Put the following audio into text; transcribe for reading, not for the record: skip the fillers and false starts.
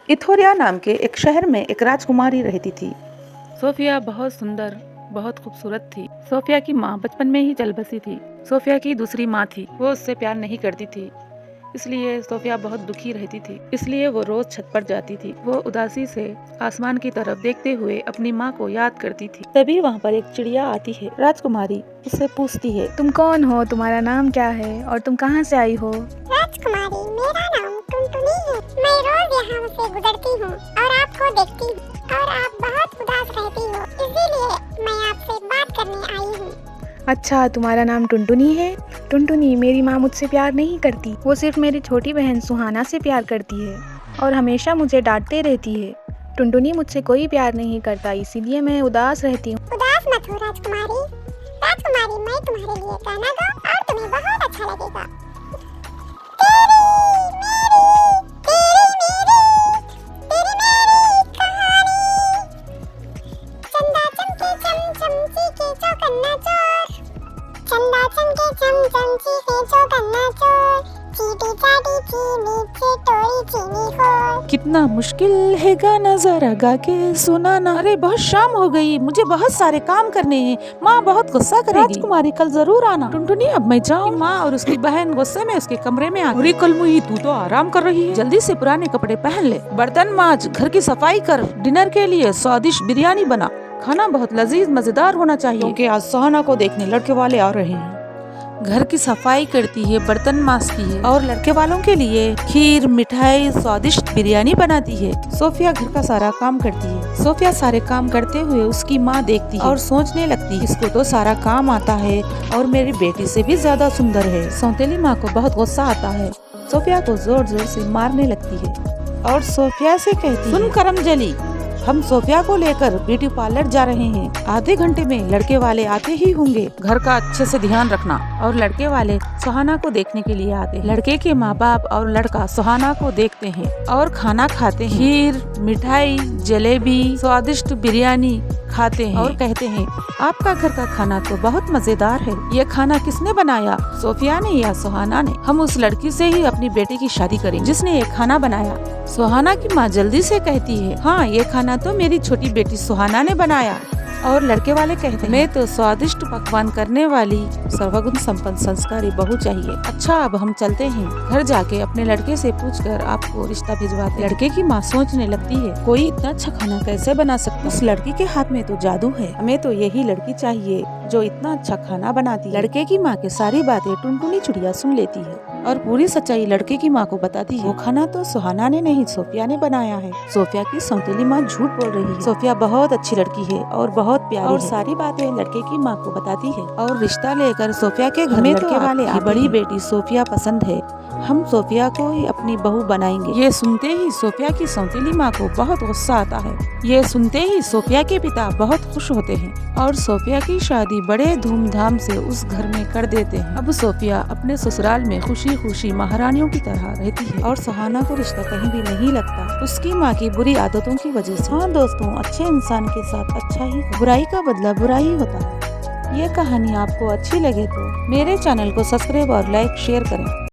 इथोरिया नाम के एक शहर में एक राजकुमारी रहती थी। सोफिया बहुत सुंदर, बहुत खूबसूरत थी। सोफिया की माँ बचपन में ही चल बसी थी। सोफिया की दूसरी माँ थी, वो उससे प्यार नहीं करती थी, इसलिए सोफिया बहुत दुखी रहती थी। इसलिए वो रोज छत पर जाती थी। वो उदासी से आसमान की तरफ देखते हुए अपनी माँ को याद करती थी। तभी वहाँ पर एक चिड़िया आती है। राजकुमारी उससे पूछती है, तुम कौन हो, तुम्हारा नाम क्या है और तुम कहाँ से आई हो? राजकुमारी, मेरा नाम टुनटुनी है। मैं रोज यहाँ से गुजरती हूँ और आपको देखती हूँ और आप बहुत उदास रहती हो, इसीलिए मैं आपसे बात करने आई हूँ। अच्छा, तुम्हारा नाम टुनटुनी है? टुनटुनी, मेरी माँ मुझसे प्यार नहीं करती, वो सिर्फ मेरी छोटी बहन सुहाना से प्यार करती है और हमेशा मुझे डांटते रहती है। टुनटुनी, मुझसे कोई प्यार नहीं करता, इसीलिए मैं उदास रहती हूँ। उदास मत हो राजकुमारी। राजकुमारी, मैं तुम्हारे लिए गाना गाऊं और तुम्हें बहुत अच्छा लगेगा। तेरी मेरी कहानी। चंदा चमके चम चमची के चौकन्ना चोर। चंदा चमके चम चमची के चौकन्ना चोर। चीटी चाटी चीनी चिटोरी चीनी खोर। कितना मुश्किल है गाना, जरा गा के सुनाना। अरे बहुत शाम हो गई, मुझे बहुत सारे काम करने हैं, माँ बहुत गुस्सा करेगी। राजकुमारी, कल जरूर आना। टुनटुनी, अब मैं जाऊँ? माँ और उसकी बहन गुस्से में उसके कमरे में आ गई। कल मुही, तू तो आराम कर रही है, जल्दी से पुराने कपड़े पहन ले, बर्तन मांज, घर की सफाई कर, डिनर के लिए स्वादिष्ट बिरयानी बना। खाना बहुत लजीज मजेदार होना चाहिए, क्योंकि आज सुहाना को देखने लड़के वाले आ रहे हैं। घर की सफाई करती है, बर्तन मांजती है और लड़के वालों के लिए खीर, मिठाई, स्वादिष्ट बिरयानी बनाती है। सोफिया घर का सारा काम करती है। सोफिया सारे काम करते हुए उसकी माँ देखती है और सोचने लगती है, इसको तो सारा काम आता है और मेरी बेटी से भी ज्यादा सुंदर है। सौतेली माँ को बहुत गुस्सा आता है, सोफिया को जोर जोर से मारने लगती है और सोफिया से कहती है, सुन करमजली, हम सोफिया को लेकर ब्यूटी पार्लर जा रहे हैं, आधे घंटे में लड़के वाले आते ही होंगे, घर का अच्छे से ध्यान रखना। और लड़के वाले सुहाना को देखने के लिए आते हैं। लड़के के माँ बाप और लड़का सुहाना को देखते हैं और खाना खाते हैं। खीर, मिठाई, जलेबी, स्वादिष्ट बिरयानी खाते हैं और कहते हैं, आपका घर का खाना तो बहुत मजेदार है, ये खाना किसने बनाया, सोफिया ने या सुहाना ने? हम उस लड़की से ही अपनी बेटी की शादी करें जिसने ये खाना बनाया। सुहाना की माँ जल्दी से कहती है, हाँ, ये खाना तो मेरी छोटी बेटी सुहाना ने बनाया। और लड़के वाले कहते हैं, मैं तो स्वादिष्ट पकवान करने वाली सर्वगुण संपन्न संस्कारी बहू चाहिए। अच्छा, अब हम चलते हैं, घर जाके अपने लड़के से पूछकर आपको रिश्ता भिजवाते। लड़के की माँ सोचने लगती है, कोई इतना अच्छा खाना कैसे बना सकता? उस लड़की के हाथ में तो जादू है, हमें तो यही लड़की चाहिए जो इतना अच्छा खाना बनाती है। लड़के की माँ की सारी बातें टुनटुनी चिड़िया सुन लेती है और पूरी सच्चाई लड़के की माँ को बताती है। वो खाना तो सुहाना ने नहीं, सोफिया ने बनाया है। सोफिया की सौतेली माँ झूठ बोल रही है। सोफिया बहुत अच्छी लड़की है और बहुत प्यारी और सारी बातें लड़के की माँ को बताती है और रिश्ता लेकर सोफिया के घर में लड़के वाले बड़ी बेटी सोफिया पसंद है, हम सोफिया को ही अपनी बहू बनाएंगे। ये सुनते ही सोफिया की सौतेली माँ को बहुत गुस्सा आता है। ये सुनते ही सोफिया के पिता बहुत खुश होते हैं और सोफिया की शादी बड़े धूमधाम से उस घर में कर देते हैं। अब सोफिया अपने ससुराल में खुशी खुशी महारानियों की तरह रहती है और सुहाना को रिश्ता कहीं भी नहीं लगता, उसकी माँ की बुरी आदतों की वजह से। हाँ दोस्तों, अच्छे इंसान के साथ अच्छा ही, बुराई का बदला बुराई होता है। ये कहानी आपको अच्छी लगे तो मेरे चैनल को सब्सक्राइब और लाइक शेयर करें।